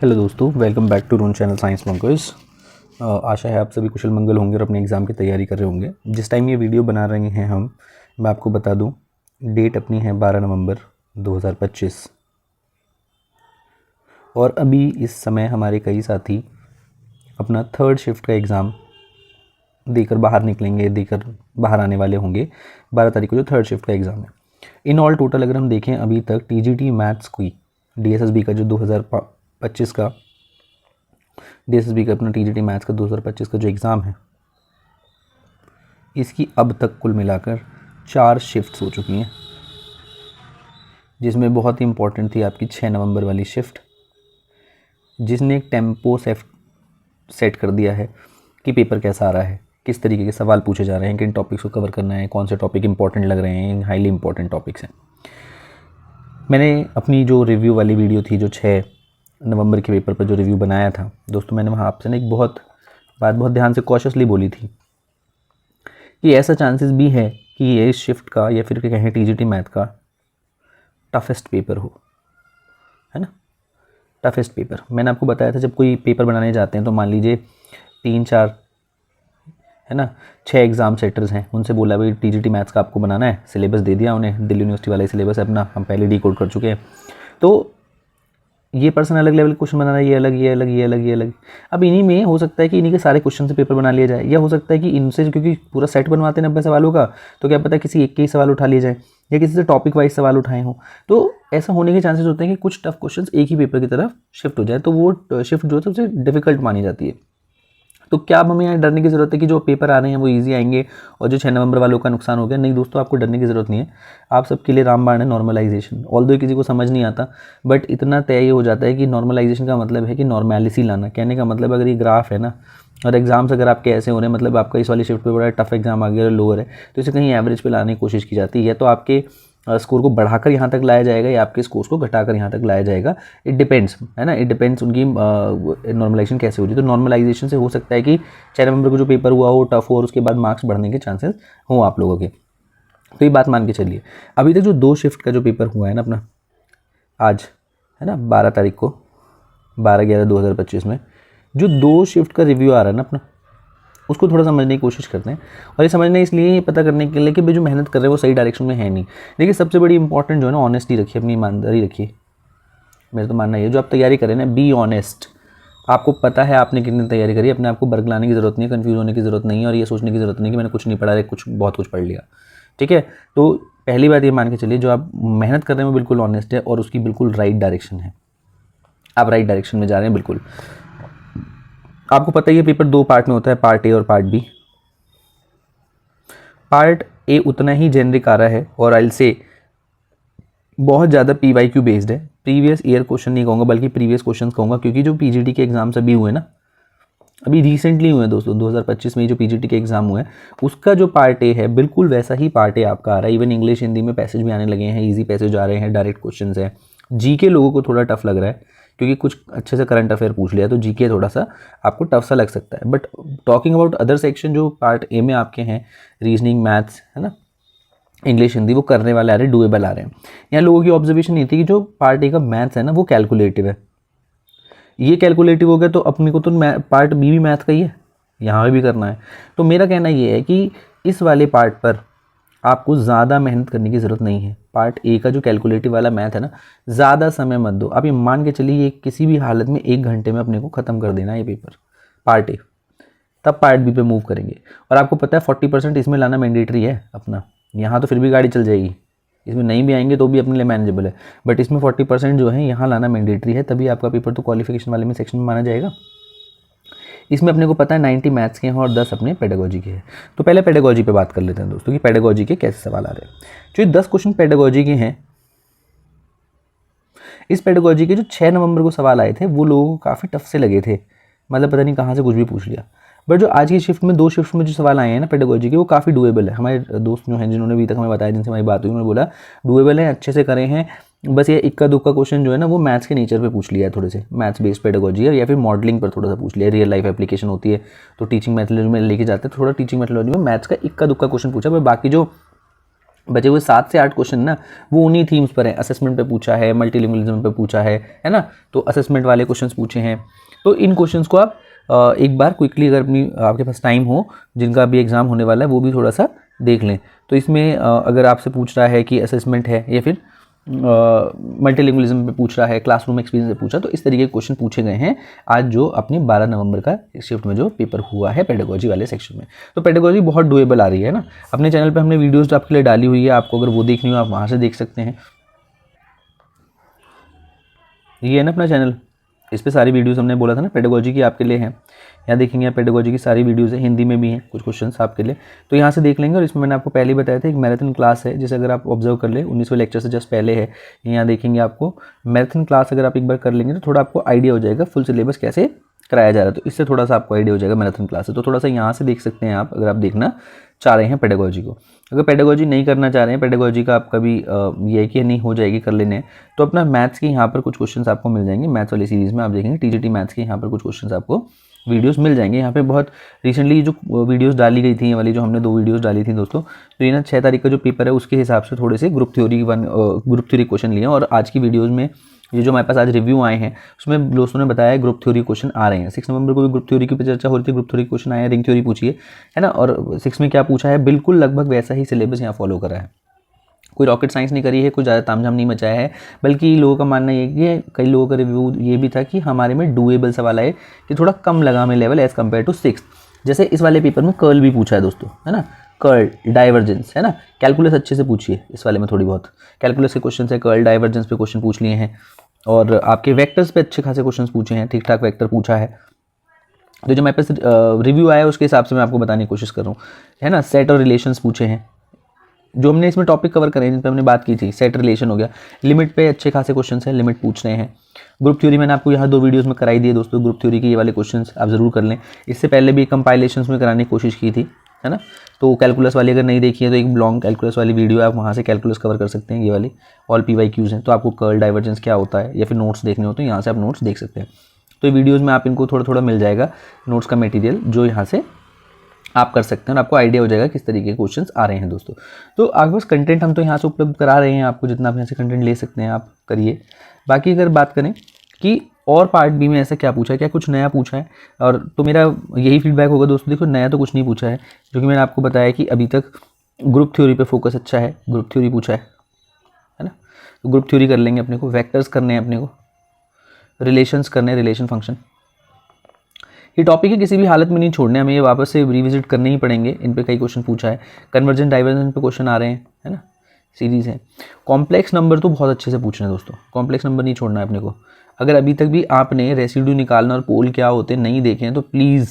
Hello दोस्तों, welcome back to रून channel Science Mongers. आशा है आप सभी कुशल मंगल होंगे और अपने एग्ज़ाम की तैयारी कर रहे होंगे। जिस टाइम ये वीडियो बना रहे हैं मैं आपको बता दूं, डेट अपनी है 12 नवंबर 2025 और अभी इस समय हमारे कई साथी अपना थर्ड शिफ्ट का एग्ज़ाम देकर बाहर आने वाले होंगे 12 तारीख को, जो थर्ड शिफ्ट का एग्ज़ाम है। इन ऑल टोटल अगर हम देखें अभी तक टीजीटी मैथ्स की डीएसएसबी का जो 2025 का डीएसएसबी का अपना टीजीटी मैथ्स का 2025 का जो एग्ज़ाम है, इसकी अब तक कुल मिलाकर 4 शिफ्ट्स हो चुकी हैं, जिसमें बहुत ही इंपॉर्टेंट थी आपकी 6 नवंबर वाली शिफ्ट, जिसने एक टेम्पो सेट कर दिया है कि पेपर कैसा आ रहा है, किस तरीके के सवाल पूछे जा रहे हैं, किन टॉपिक्स को कवर करना है, कौन से टॉपिक इंपॉर्टेंट लग रहे हैं, हाईली इंपॉर्टेंट टॉपिक्स हैं। मैंने अपनी जो रिव्यू वाली वीडियो थी, जो 6 नवंबर के पेपर पर जो रिव्यू बनाया था दोस्तों, मैंने वहाँ आपसे ना एक बहुत ध्यान से कॉशियसली बोली थी कि ऐसा चांसेस भी है कि ये शिफ्ट का या फिर कहें टीजीटी मैथ का टफेस्ट पेपर हो, है ना। टफेस्ट पेपर मैंने आपको बताया था, जब कोई पेपर बनाने जाते हैं तो मान लीजिए 3-4 है ना 6 एग्ज़ाम सेटर्स हैं, उनसे बोला भाई टीजीटी मैथ्स का आपको बनाना है, सिलेबस दे दिया उन्हें, दिल्ली यूनिवर्सिटी वाला सिलेबस है अपना, हम पहले डिकोड कर चुके हैं। तो ये पर्सन अलग लेवल क्वेश्चन बनाना है, ये अलग। अब इन्हीं में हो सकता है कि इन्हीं के सारे क्वेश्चन से पेपर बना लिया जाए, या हो सकता है कि इनसे, क्योंकि पूरा सेट बनवाते हैं 90 सवालों का, तो क्या पता किसी एक के ही सवाल उठा लिए जाए या किसी से टॉपिक वाइज सवाल उठाए हों। तो ऐसा होने के चांसेस होते हैं कि कुछ टफ क्वेश्चन एक ही पेपर की तरफ शिफ्ट हो जाए, तो वो शिफ्ट जो है सबसे डिफिकल्ट मानी जाती है। तो क्या अब हमें यहाँ डरने की ज़रूरत है कि जो पेपर आ रहे हैं वो इजी आएंगे और जो 6 नवंबर वालों का नुकसान हो गया? नहीं दोस्तों, आपको डरने की ज़रूरत नहीं है। आप सबके लिए रामबाण है नॉर्मलाइजेशन। ऑल्दो किसी को समझ नहीं आता, बट इतना तय हो जाता है कि नॉर्मलाइजेशन का मतलब है कि नॉर्मैलिटी लाना। कहने का मतलब अगर ये ग्राफ है ना, और एग्जाम्स अगर आपके ऐसे हो रहे हैं, मतलब आपका इस वाली शिफ्ट पे बड़ा टफ एग्जाम आ गया और लोअर है, तो इसे कहीं एवरेज पे लाने की कोशिश की जाती है, या तो आपके स्कोर को बढ़ाकर यहाँ तक लाया जाएगा या आपके स्कोर्स को घटाकर यहाँ तक लाया जाएगा। इट डिपेंड्स, है ना, इट डिपेंड्स उनकी नॉर्मलाइजेशन कैसे हो रही है। तो नॉर्मलाइजेशन से हो सकता है कि 6 नवंबर को जो पेपर हुआ हो टफ हो और उसके बाद मार्क्स बढ़ने के चांसेस हों आप लोगों के। तो ये बात मान के चलिए, अभी तक जो 2 शिफ्ट का जो पेपर हुआ है ना अपना, आज है ना 12 तारीख को, 12/11/2025 में जो 2 शिफ्ट का रिव्यू आ रहा है ना अपना, उसको थोड़ा समझने की कोशिश करते हैं। और ये समझना इसलिए, ये पता करने के लिए कि भाई जो मेहनत कर रहे हैं वो सही डायरेक्शन में है नहीं। देखिए सबसे बड़ी इंपॉर्टेंट जो है ना, ऑनेस्टी रखिए, अपनी ईमानदारी रखिए। मेरा तो मानना ये, जो आप तैयारी करें ना, बी ऑनेस्ट। आपको पता है आपने कितनी तैयारी करी, अपने आप को बरगलाने की ज़रूरत नहीं है, कन्फ्यूज़ होने की ज़रूरत नहीं है, और ये सोचने की ज़रूरत नहीं कि मैंने कुछ नहीं पढ़ा है, बहुत कुछ पढ़ लिया। ठीक है, तो पहली बात ये मान के चलिए, जो आप मेहनत कर रहे हैं वो बिल्कुल ऑनेस्ट है और उसकी बिल्कुल राइट डायरेक्शन है। आप राइट डायरेक्शन में जा रहे हैं बिल्कुल। आपको पता ही है पेपर 2 पार्ट में होता है, पार्ट ए और पार्ट बी। पार्ट ए उतना ही जेनरिक आ रहा है और आई से बहुत ज़्यादा PYQ बेस्ड है। प्रीवियस ईयर क्वेश्चन नहीं कहूँगा, बल्कि प्रीवियस क्वेश्चन कहूँगा, क्योंकि जो PGT के एग्जाम्स अभी हुए ना, अभी रिसेंटली हुए हैं दोस्तों, 2025 में जो PGT के एग्जाम हुए हैं, उसका जो पार्ट ए है बिल्कुल वैसा ही पार्ट ए आपका आ रहा है। इवन इंग्लिश हिंदी में पैसेज भी आने लगे हैं, ईजी पैसेज आ रहे हैं, डायरेक्ट क्वेश्चन है। जीके लोगों को थोड़ा टफ लग रहा है क्योंकि कुछ अच्छे से करंट अफेयर पूछ लिया, तो जीके थोड़ा सा आपको टफ सा लग सकता है। But talking about other section जो पार्ट ए में आपके हैं, रीजनिंग, मैथ्स, है ना, इंग्लिश, हिंदी, वो करने वाले आ रहे हैं, डुएबल आ रहे हैं। यहाँ लोगों की ऑब्जर्वेशन ये थी कि जो पार्ट ए का मैथ्स है ना, वो कैलकुलेटिव है। ये कैलकुलेटिव हो गया तो अपने को तो पार्ट बी भी मैथ का ही है, यहाँ भी करना है। तो मेरा कहना ये है कि इस वाले पार्ट पर आपको ज़्यादा मेहनत करने की ज़रूरत नहीं है। पार्ट ए का जो कैलकुलेटिव वाला मैथ है ना, ज़्यादा समय मत दो। आप ये मान के चलिए, ये किसी भी हालत में 1 घंटे में अपने को ख़त्म कर देना है ये पेपर, पार्ट ए, तब पार्ट बी पे मूव करेंगे। और आपको पता है 40% इसमें लाना मैंडेटरी है अपना। यहाँ तो फिर भी गाड़ी चल जाएगी, इसमें नहीं भी आएंगे तो भी अपने लिए मैनेजेबल है, बट इसमें 40% जो है यहाँ लाना मैंडेटरी है, तभी आपका पेपर तो क्वालिफिकेशन वाले में सेक्शन में माना जाएगा। इसमें अपने को पता है 90 मैथ्स के हैं और 10 अपने पेडागोजी के हैं। तो पहले पेडागोजी पे बात कर लेते हैं दोस्तों कि पेडागोजी के कैसे सवाल आ रहे हैं। जो 10 क्वेश्चन पेडागोजी के हैं, इस पेडागोजी के जो 6 नवंबर को सवाल आए थे वो लोगों को काफ़ी टफ से लगे थे, मतलब पता नहीं कहाँ से कुछ भी पूछ लिया। बट जो आज की शिफ्ट में 2 शिफ्ट में जो सवाल आए हैं ना पेडागोजी के, वो काफ़ी डुएबल है। हमारे दोस्त जो हैं, जिन्होंने अभी तक हमें बताया, जिनसे हमारी बात हुई, उन्होंने बोला डुएबल है, अच्छे से करे हैं। बस ये इक्का दुक्का क्वेश्चन जो है ना, वो मैथ्स के नेचर पे पूछ लिया है, थोड़े से मैथ्स बेस्ड पेडागोजी है, या फिर मॉडलिंग पर थोड़ा सा पूछ लिया है। रियल लाइफ एप्लीकेशन होती है तो टीचिंग मेथोडोलॉजी में लेके जाते हैं, थोड़ा टीचिंग मेथोडोलॉजी में मैथ्स का इक्का दुक्का क्वेश्चन पूछा। पर बाकी जो बचे हुए 7 से 8 क्वेश्चन ना वो उन्हीं थीम्स पर है, असेसमेंट पे पूछा है, मल्टीलिंगुअलिज्म पे पूछा है ना, तो असेसमेंट वाले क्वेश्चंस पूछे हैं। तो इन क्वेश्चंस को आप एक बार क्विकली अगर आपके पास टाइम हो, जिनका भी एग्ज़ाम होने वाला है वो भी थोड़ा सा देख लें। तो इसमें अगर आपसे पूछ रहा है कि असेसमेंट है या फिर मल्टीलिंगुअलिज्म पे पूछ रहा है, क्लासरूम एक्सपीरियंस पे पूछा, तो इस तरीके के क्वेश्चन पूछे गए हैं आज जो अपने 12 नवंबर का शिफ्ट में जो पेपर हुआ है पेडागोजी वाले सेक्शन में। तो पेडागोजी बहुत डुएबल आ रही है ना। अपने चैनल पे हमने वीडियोस आपके लिए डाली हुई है, आपको अगर वो देखनी हो आप वहाँ से देख सकते हैं। ये है ना अपना चैनल, इस पे सारी वीडियोस हमने बोला था ना पेडागोजी की आपके लिए है। यहाँ देखेंगे आप पेडागोजी की सारी वीडियोस है, हिंदी में भी हैं कुछ क्वेश्चंस आपके लिए, तो यहाँ से देख लेंगे। और इसमें मैंने आपको पहले ही बताया था एक मैराथन क्लास है, जिसे अगर आप ऑब्जर्व कर ले 19वें लेक्चर से जस्ट पहले है, यहाँ देखेंगे आपको मैराथन क्लास अगर आप एक बार कर लेंगे तो थोड़ा आपको आइडिया हो जाएगा फुल सिलेबस कैसे कराया जा रहा है, तो इससे थोड़ा सा आपको आइडिया हो जाएगा मैराथन क्लास से। तो थोड़ा सा यहाँ से देख सकते हैं आप अगर आप देखना चाह रहे हैं पेडागोजी को। अगर पेडागोजी नहीं करना चाह रहे हैं, पेडागोजी का आपका भी ये है कि नहीं हो जाएगी कर लेने हैं, तो अपना मैथ्स के यहाँ पर कुछ क्वेश्चंस आपको मिल जाएंगे। मैथ्स वाली सीरीज़ में आप देखेंगे टीजीटी मैथ्स के यहाँ पर कुछ क्वेश्चंस आपको वीडियोस मिल जाएंगे। यहाँ पे बहुत रिसेंटली जो वीडियोस डाली गई थी, ये वाली जो हमने 2 वीडियोस डाली थी दोस्तों, तो ये ना 6 तारीख का जो पेपर है उसके हिसाब से थोड़े से ग्रुप थ्योरी क्वेश्चन लिए हैं। और आज की वीडियोज़ में ये जो हमारे पास आज रिव्यू आए हैं उसमें दोस्तों ने बताया ग्रुप थ्योरी क्वेश्चन आ रहे हैं। 6 नवंबर को भी ग्रुप थ्योरी की चर्चा हो रही थी, ग्रुप थ्योरी क्वेश्चन आए हैं, रिंग थ्योरी पूछिए है ना। और 6 में क्या पूछा है, बिल्कुल लगभग वैसा ही सिलेबस यहाँ फॉलो करा है, कोई रॉकेट साइंस नहीं करी है, कोई ज़्यादा तामझाम नहीं मचाया है। बल्कि लोगों का मानना ये कि कई लोगों का रिव्यू ये भी था कि हमारे में डुएबल सवाल आए कि थोड़ा कम लगा हमें लेवल एज़ कम्पेयर टू 6। जैसे इस वाले पेपर में कर्ल भी पूछा है दोस्तों, है ना, कर्ल डाइवर्जेंस है ना, कैलकुलस अच्छे से पूछिए इस वाले में, थोड़ी बहुत कैलकुलस के क्वेश्चन है, कर्ल डाइवर्जेंस पे क्वेश्चन पूछ लिए हैं, और आपके वेक्टर्स पे अच्छे खासे क्वेश्चन पूछे हैं, ठीक ठाक वेक्टर पूछा है। तो जो मेरे पास रिव्यू आया उसके हिसाब से मैं आपको बताने की कोशिश कर रहा हूँ, है ना। सेट और रिलेशंस पूछे हैं, जो हमने इसमें टॉपिक कवर करे हैं जिन पर हमने बात की थी, सेट रिलेशन हो गया, लिमिट पे अच्छे खासे क्वेश्चंस हैं, लिमिट पूछ रहे हैं। ग्रुप थ्योरी मैंने आपको यहाँ 2 वीडियोस में कराई दिए दोस्तों, ग्रुप थ्योरी के ये वाले क्वेश्चंस आप ज़रूर कर लें। इससे पहले भी कंपाइलेशंस में कराने की कोशिश की थी, है ना। तो कैलकुलस वाली अगर नहीं देखी है तो एक लॉन्ग कैलकुलस वाली वीडियो है, आप वहाँ से कैलकुलस कवर कर सकते हैं। ये वाली ऑल PYQs हैं, तो आपको कर्ल डाइवर्जेंस क्या होता है या फिर नोट्स देखने हो तो यहाँ से आप नोट्स देख सकते हैं। तो ये वीडियोज़ में आप इनको थोड़ा थोड़ा मिल जाएगा नोट्स का मटेरियल, जो यहाँ से आप कर सकते हैं और आपको आइडिया हो जाएगा किस तरीके के क्वेश्चंस आ रहे हैं दोस्तों। तो आपके पास कंटेंट हम तो यहाँ से उपलब्ध करा रहे हैं आपको, जितना आप यहाँ से कंटेंट ले सकते हैं आप करिए। बाकी अगर बात करें कि और पार्ट बी में ऐसा क्या पूछा है, क्या कुछ नया पूछा है, और तो मेरा यही फीडबैक होगा दोस्तों, देखो नया तो कुछ नहीं पूछा है, क्योंकि मैंने आपको बताया कि अभी तक ग्रुप थ्योरी पे फोकस अच्छा है, ग्रुप थ्योरी पूछा है ना। तो ग्रुप थ्योरी कर लेंगे, अपने को वेक्टर्स करने हैं, अपने को रिलेशंस करने हैं, रिलेशन फंक्शन। ये टॉपिक है किसी भी हालत में नहीं छोड़ने, हमें ये वापस से रिविजिट करने ही पड़ेंगे। इन पे कई क्वेश्चन पूछा है, कन्वर्जेंट डाइवर्जेंट पे क्वेश्चन आ रहे हैं, है ना, सीरीज़ है। कॉम्प्लेक्स नंबर तो बहुत अच्छे से पूछना है दोस्तों, कॉम्प्लेक्स नंबर नहीं छोड़ना है अपने को। अगर अभी तक भी आपने रेसिड्यू निकालना और पोल क्या होते हैं नहीं देखे हैं तो प्लीज़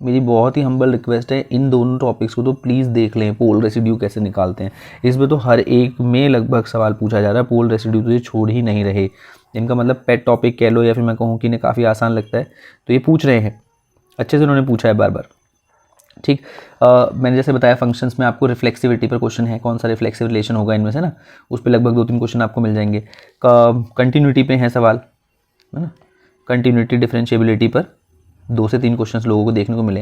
मेरी बहुत ही हम्बल रिक्वेस्ट है, इन दोनों टॉपिक्स को तो प्लीज़ देख लें। पोल रेसिड्यू कैसे निकालते हैं, इसमें तो हर एक में लगभग सवाल पूछा जा रहा है। पोल रेसिड्यू तो ये छोड़ ही नहीं रहे, इनका मतलब पेट टॉपिक कह लो या फिर मैं कहूँ कि इन्हें काफ़ी आसान लगता है, तो ये पूछ रहे हैं, अच्छे से उन्होंने पूछा है बार बार। ठीक, मैंने जैसे बताया फंक्शंस में आपको रिफ्लेक्सिविटी पर क्वेश्चन है, कौन सा रिफ्लेक्सिव रिलेशन होगा इनमें से ना, उस पर लगभग 2-3 क्वेश्चन आपको मिल जाएंगे। कंटिन्यूटी पे है सवाल, है ना, कंटिन्यूटी डिफरेंशिएबिलिटी पर 2 से 3 क्वेश्चंस लोगों को देखने को मिले।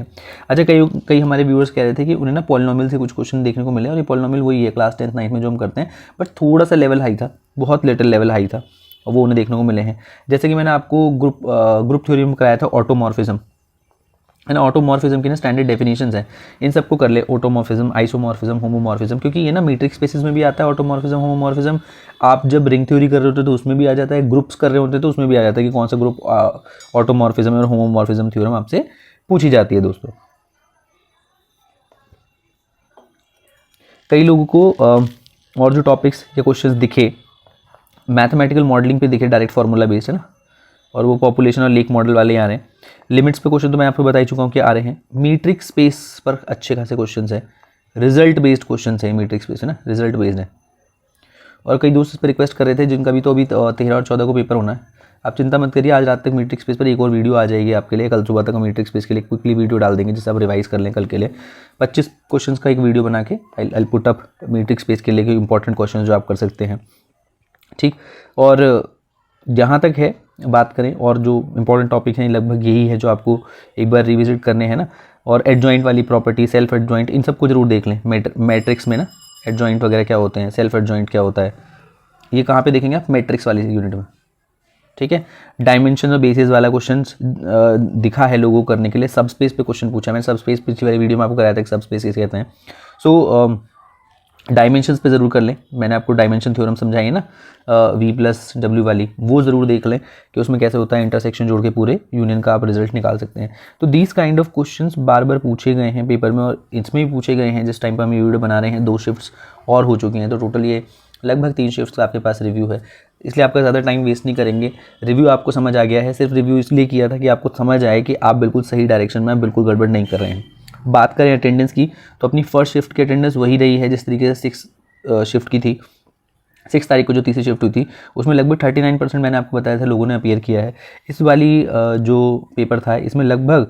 अच्छा, कई हमारे व्यूअर्स कह रहे थे कि उन्हें ना पॉलिनोमियल से कुछ क्वेश्चन देखने को मिले, और ये पॉलिनोमियल वही है क्लास 10th 9th में जो हम करते हैं, बट थोड़ा सा लेवल हाई था, बहुत लिटिल लेवल हाई था, और वो उन्हें देखने को मिले हैं। जैसे कि मैंने आपको ग्रुप थ्योरी में कराया था ऑटोमॉर्फिज्म, है ना। ऑटोमॉर्फिज्म की ना स्टैंडर्ड डेफिनेशंस हैं, इन सबको कर ले, ऑटोमॉर्फिज्म, आइसोमॉर्फिज्म, होमोमॉर्फिज्म, क्योंकि ये ना मैट्रिक्स स्पेसिस में भी आता है ऑटोमॉर्फिज्म, होमोमॉर्फिज्म। आप जब रिंग थ्योरी कर रहे होते तो उसमें भी आ जाता है, ग्रुप्स कर रहे होते तो उसमें भी आ जाता है कि कौन सा ग्रुप ऑटोमॉर्फिज्म और होमोमॉर्फिज्म थ्योरम आपसे पूछी जाती है दोस्तों। कई लोगों को और जो टॉपिक्स या क्वेश्चंस दिखे मैथमेटिकल मॉडलिंग पे दिखे, डायरेक्ट फार्मूला बेस्ड, है ना, और वो पॉपुलेशन और लेक मॉडल वाले आ रहे हैं। लिमिट्स पे क्वेश्चन तो मैं आपको बता ही चुका हूँ कि आ रहे हैं। मीट्रिक स्पेस पर अच्छे खासे क्वेश्चंस हैं, रिजल्ट बेस्ड क्वेश्चंस है, मीट्रिक स्पेस है ना, रिजल्ट बेस्ड है। और कई दोस्त इस पर रिक्वेस्ट कर रहे थे जिनका भी तो अभी 13 और 14 को पेपर होना है। आप चिंता मत करिए, आज रात तक मीट्रिक स्पेस पर एक और वीडियो आ जाएगी आपके लिए, कल सुबह तक हम मीट्रिक स्पेस के लिए क्विकली वीडियो डाल देंगे जिससे आप रिवाइज कर लें कल के लिए। 25 क्वेश्चंस का एक वीडियो बना के I put up metric space के लिए इंपॉर्टेंट क्वेश्चन जो आप कर सकते हैं। ठीक, और जहाँ तक है बात करें और जो इंपॉर्टेंट टॉपिक हैं लगभग यही है जो आपको एक बार रिविजिट करने हैं ना। और एडजॉइंट वाली प्रॉपर्टी, सेल्फ एडजॉइंट, इन सबको जरूर देख लें मैट्रिक्स में ना, एडजॉइंट वगैरह क्या होते हैं, सेल्फ एडजॉइंट क्या होता है, ये कहाँ पे देखेंगे आप, मैट्रिक्स वाली यूनिट में, ठीक है। डायमेंशन और बेसिस वाला क्वेश्चन दिखा है लोगों को करने के लिए। सब स्पेस पे क्वेश्चन पूछा, मैंने सब स्पेस पिछली वाली वीडियो में आपको कराया था कि सब स्पेस किसे कहते हैं। सो डायमेंशंस पे ज़रूर कर लें, मैंने आपको डायमेंशन थ्योरम समझाई है ना, V+W वाली, वो ज़रूर देख लें कि उसमें कैसे होता है, इंटरसेक्शन जोड़ के पूरे यूनियन का आप रिजल्ट निकाल सकते हैं। तो दीज काइंड ऑफ क्वेश्चंस बार बार पूछे गए हैं पेपर में, और इसमें भी पूछे गए हैं जिस टाइम पर हम ये वीडियो बना रहे हैं। 2 शिफ्ट्स और हो चुकी हैं, तो टोटल ये लगभग 3 शिफ्ट्स का आपके पास रिव्यू है, इसलिए आपका ज़्यादा टाइम वेस्ट नहीं करेंगे। रिव्यू आपको समझ आ गया है, सिर्फ रिव्यू इसलिए किया था कि आपको समझ आए कि आप बिल्कुल सही डायरेक्शन में, बिल्कुल गड़बड़ नहीं कर रहे हैं। बात करें अटेंडेंस की, तो अपनी फर्स्ट शिफ्ट की अटेंडेंस वही रही है जिस तरीके से 6 शिफ्ट की थी। 6 तारीख को जो तीसरी शिफ्ट हुई थी उसमें लगभग 39% मैंने आपको बताया था लोगों ने अपीयर किया है। इस वाली जो पेपर था इसमें लगभग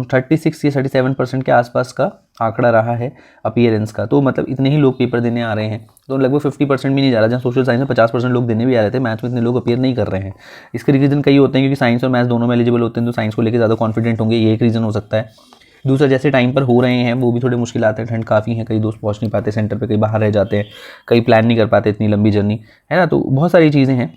36 या 37% के आसपास का आंकड़ा रहा है अपीयरेंस का। तो मतलब इतने ही लोग पेपर देने आ रहे हैं, तो लगभग 50% भी नहीं जा रहा। जहाँ सोशल साइंस में 50% लोग देने भी आ रहे थे, मैथ्स में इतने लोग अपीयर नहीं कर रहे हैं। इसके रीज़न कई होते हैं, क्योंकि साइंस और मैथ्स दोनों में एलिजिबल होते हैं, तो साइंस को लेकर ज़्यादा कॉन्फिडेंट होंगे, ये एक रीज़न हो सकता है। दूसरा, जैसे टाइम पर हो रहे हैं वो भी थोड़े मुश्किल आते हैं, ठंड काफ़ी है, कई दोस्त पहुंच नहीं पाते सेंटर पे, कई बाहर रह जाते हैं, कई प्लान नहीं कर पाते इतनी लंबी जर्नी, है ना। तो बहुत सारी चीज़ें हैं,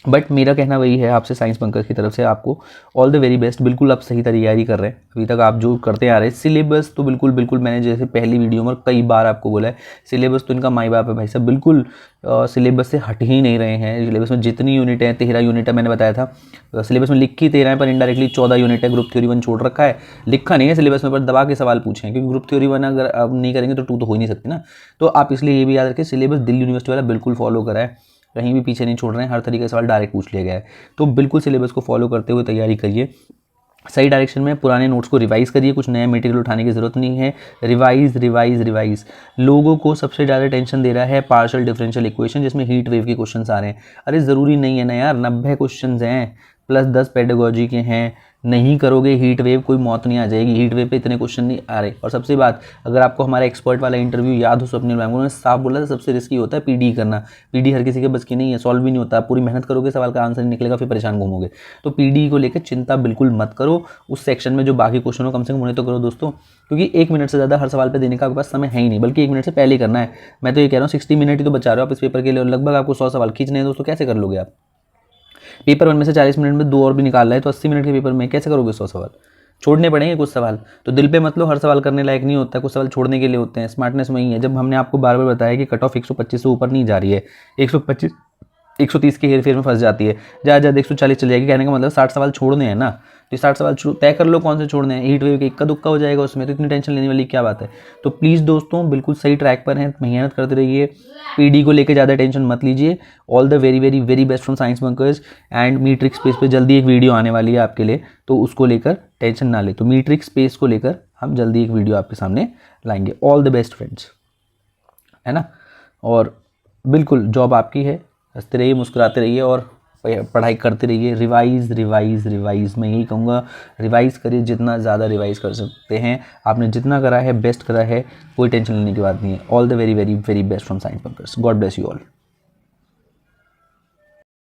बट मेरा कहना वही है आपसे, साइंस बंकर्स की तरफ से आपको ऑल द वेरी बेस्ट। बिल्कुल आप सही तैयारी कर रहे हैं, अभी तक आप जो करते आ रहे हैं। सिलेबस तो बिल्कुल मैंने जैसे पहली वीडियो में कई बार आपको बोला है, सिलेबस तो इनका माई बाप है भाई साहब, बिल्कुल सिलेबस से हट ही नहीं रहे हैं। सिलेबस में जितनी यूनिट है, 13 यूनिट है, मैंने बताया था सिलेबस में लिखी 13 है, पर इनडायरेक्टली 14 यूनिट है। ग्रुप थ्योरी 1 छोड़ रखा है, लिखा नहीं है सिलेबस में, पर दबा के सवाल पूछे हैं, क्योंकि ग्रुप थ्योरी 1 अगर आप नहीं करेंगे तो 2 तो हो ही नहीं सकती ना। तो आप इसलिए ये भी याद रखें, सिलेबस दिल्ली यूनिवर्सिटी वाला बिल्कुल फॉलो करा है, कहीं भी पीछे नहीं छोड़ रहे हैं, हर तरीके से सवाल डायरेक्ट पूछ लिया गया है। तो बिल्कुल सिलेबस को फॉलो करते हुए तैयारी करिए, सही डायरेक्शन में। पुराने नोट्स को रिवाइज करिए, कुछ नया मटेरियल उठाने की ज़रूरत नहीं है। रिवाइज लोगों को सबसे ज़्यादा टेंशन दे रहा है पार्शियल डिफरेंशियल इक्वेशन, जिसमें हीट वेव के क्वेश्चंस आ रहे हैं। अरे ज़रूरी नहीं है ना यार, 90 क्वेश्चंस हैं प्लस 10 पेडागोजी के हैं, नहीं करोगे हीट वेव कोई मौत नहीं आ जाएगी। हीट वेव पे इतने क्वेश्चन नहीं आ रहे। और सबसे बात, अगर आपको हमारा एक्सपर्ट वाला इंटरव्यू याद हो, स्वप्निल मैम, उन्होंने साफ बोला था सबसे रिस्की होता है पीडी करना। पीडी हर किसी के बस की नहीं है, सॉल्व भी नहीं होता। पूरी मेहनत करोगे, सवाल का आंसर नहीं निकलेगा, फिर परेशान घूमोगे। तो पीडी को लेकर चिंता बिल्कुल मत करो। उस सेक्शन में जो बाकी क्वेश्चन हो कम से कम उन्हें तो करो दोस्तों, क्योंकि 1 मिनट से ज़्यादा हर सवाल पर देने का आपके पास समय है ही नहीं, बल्कि 1 मिनट से पहले ही करना है। मैं तो ये कह रहा हूँ 60 मिनट ही तो बचा रहे हो आप इस पेपर के लिए, और लगभग आपको 100 सवाल खींचने हैं दोस्तों। कैसे कर लोगे आप? पेपर 1 में से 40 मिनट में 2 और भी निकाल रहा है, तो 80 मिनट के पेपर में कैसे करोगे 100 सवाल? छोड़ने पड़ेंगे कुछ सवाल। तो दिल पे मत लो, हर सवाल करने लायक नहीं होता है, कुछ सवाल छोड़ने के लिए होते हैं। स्मार्टनेस वही है, जब हमने आपको बार बार बताया कि कट ऑफ 125 से ऊपर नहीं जा रही है, 125 130 के हेरफेर में फंस जाती है, ज़्यादा 140 चली जाएगी। कहने का मतलब 60 सवाल छोड़ने हैं ना, तो 60 सवाल तय कर लो कौन से छोड़ने हैं। हीट वेव के इक्का दुक्का हो जाएगा उसमें, तो इतनी टेंशन लेने वाली क्या बात है। तो प्लीज़ दोस्तों बिल्कुल सही ट्रैक पर हैं, मेहनत करते रहिए, पीडी को लेकर ज़्यादा टेंशन मत लीजिए। All the very best from science bunkers. And metric space पे जल्दी एक वीडियो आने वाली है आपके लिए, तो उसको लेकर टेंशन ना ले। तो मीट्रिक स्पेस को लेकर हम जल्दी एक वीडियो आपके सामने लाएंगे। ऑल द बेस्ट फ्रेंड्स, है ना। और बिल्कुल जॉब आपकी है, हंसते रहिए, मुस्कुराते रहिए और पढ़ाई करते रहिए। रिवाइज मैं यही कहूँगा, रिवाइज़ करिए, जितना ज़्यादा रिवाइज़ कर सकते हैं। आपने जितना करा है बेस्ट करा है, कोई टेंशन लेने की बात नहीं है। All the very best from science bunkers. God bless you all.